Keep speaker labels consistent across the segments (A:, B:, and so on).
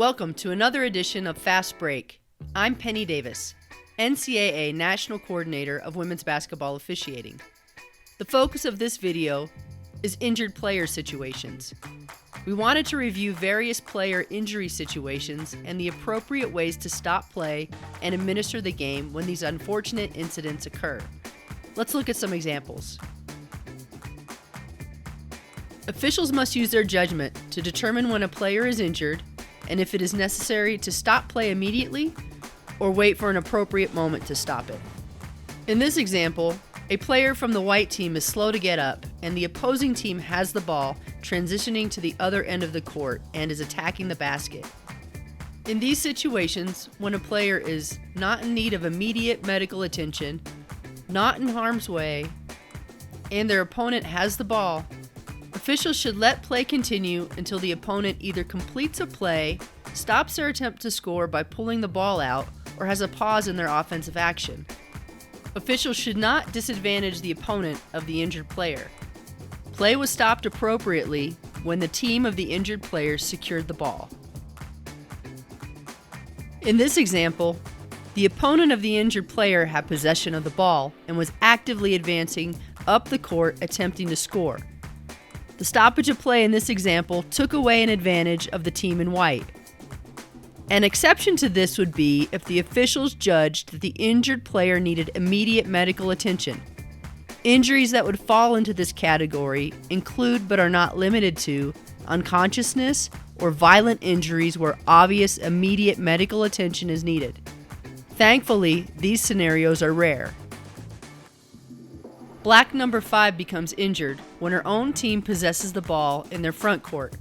A: Welcome to another edition of Fast Break. I'm Penny Davis, NCAA National Coordinator of Women's Basketball Officiating. The focus of this video is injured player situations. We wanted to review various player injury situations and the appropriate ways to stop play and administer the game when these unfortunate incidents occur. Let's look at some examples. Officials must use their judgment to determine when a player is injured and if it is necessary to stop play immediately or wait for an appropriate moment to stop it. In this example, a player from the white team is slow to get up and the opposing team has the ball transitioning to the other end of the court and is attacking the basket. In these situations, when a player is not in need of immediate medical attention, not in harm's way, and their opponent has the ball, officials should let play continue until the opponent either completes a play, stops their attempt to score by pulling the ball out, or has a pause in their offensive action. Officials should not disadvantage the opponent of the injured player. Play was stopped appropriately when the team of the injured player secured the ball. In this example, the opponent of the injured player had possession of the ball and was actively advancing up the court attempting to score. The stoppage of play in this example took away an advantage of the team in white. An exception to this would be if the officials judged that the injured player needed immediate medical attention. Injuries that would fall into this category include but are not limited to unconsciousness or violent injuries where obvious immediate medical attention is needed. Thankfully, these scenarios are rare. Black number 5 becomes injured when her own team possesses the ball in their front court.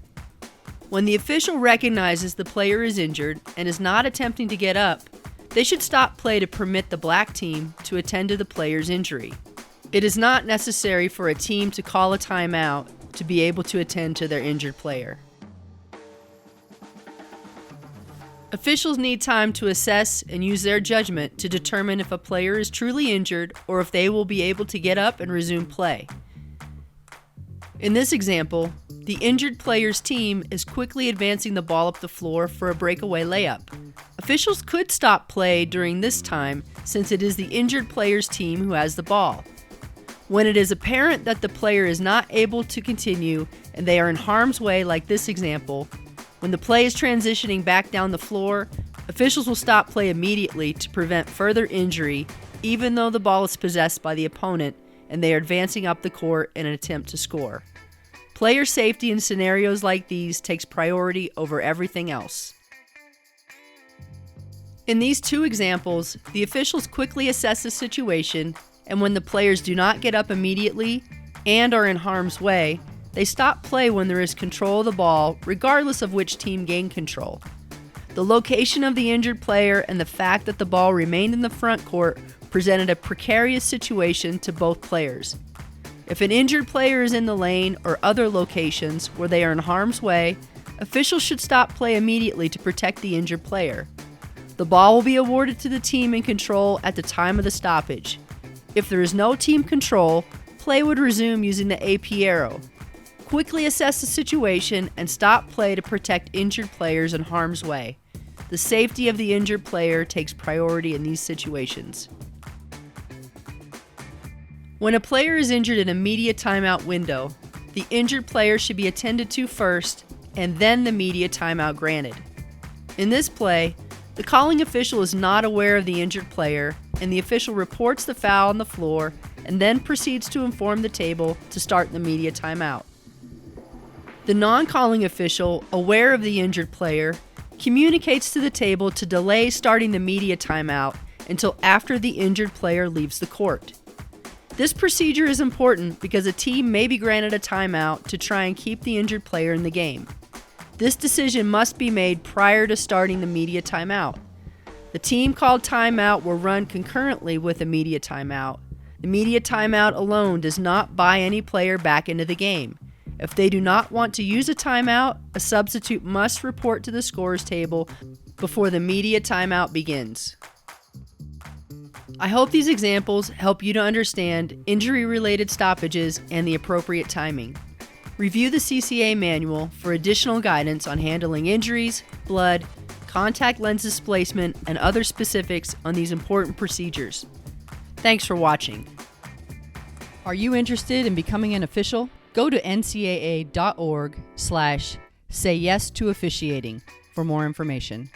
A: When the official recognizes the player is injured and is not attempting to get up, they should stop play to permit the black team to attend to the player's injury. It is not necessary for a team to call a timeout to be able to attend to their injured player. Officials need time to assess and use their judgment to determine if a player is truly injured or if they will be able to get up and resume play. In this example, the injured player's team is quickly advancing the ball up the floor for a breakaway layup. Officials could stop play during this time since it is the injured player's team who has the ball. When it is apparent that the player is not able to continue and they are in harm's way, like this example, when the play is transitioning back down the floor, officials will stop play immediately to prevent further injury, even though the ball is possessed by the opponent and they are advancing up the court in an attempt to score. Player safety in scenarios like these takes priority over everything else. In these two examples, the officials quickly assess the situation, and when the players do not get up immediately and are in harm's way, they stop play when there is control of the ball, regardless of which team gained control. The location of the injured player and the fact that the ball remained in the front court presented a precarious situation to both players. If an injured player is in the lane or other locations where they are in harm's way, officials should stop play immediately to protect the injured player. The ball will be awarded to the team in control at the time of the stoppage. If there is no team control, play would resume using the AP arrow. Quickly assess the situation and stop play to protect injured players in harm's way. The safety of the injured player takes priority in these situations. When a player is injured in a media timeout window, the injured player should be attended to first and then the media timeout granted. In this play, the calling official is not aware of the injured player and the official reports the foul on the floor and then proceeds to inform the table to start the media timeout. The non-calling official, aware of the injured player, communicates to the table to delay starting the media timeout until after the injured player leaves the court. This procedure is important because a team may be granted a timeout to try and keep the injured player in the game. This decision must be made prior to starting the media timeout. The team called timeout will run concurrently with a media timeout. The media timeout alone does not buy any player back into the game. If they do not want to use a timeout, a substitute must report to the scorer's table before the media timeout begins. I hope these examples help you to understand injury-related stoppages and the appropriate timing. Review the CCA manual for additional guidance on handling injuries, blood, contact lens displacement, and other specifics on these important procedures. Thanks for watching. Are you interested in becoming an official? Go to ncaa.org/sayyes-to-officiating for more information.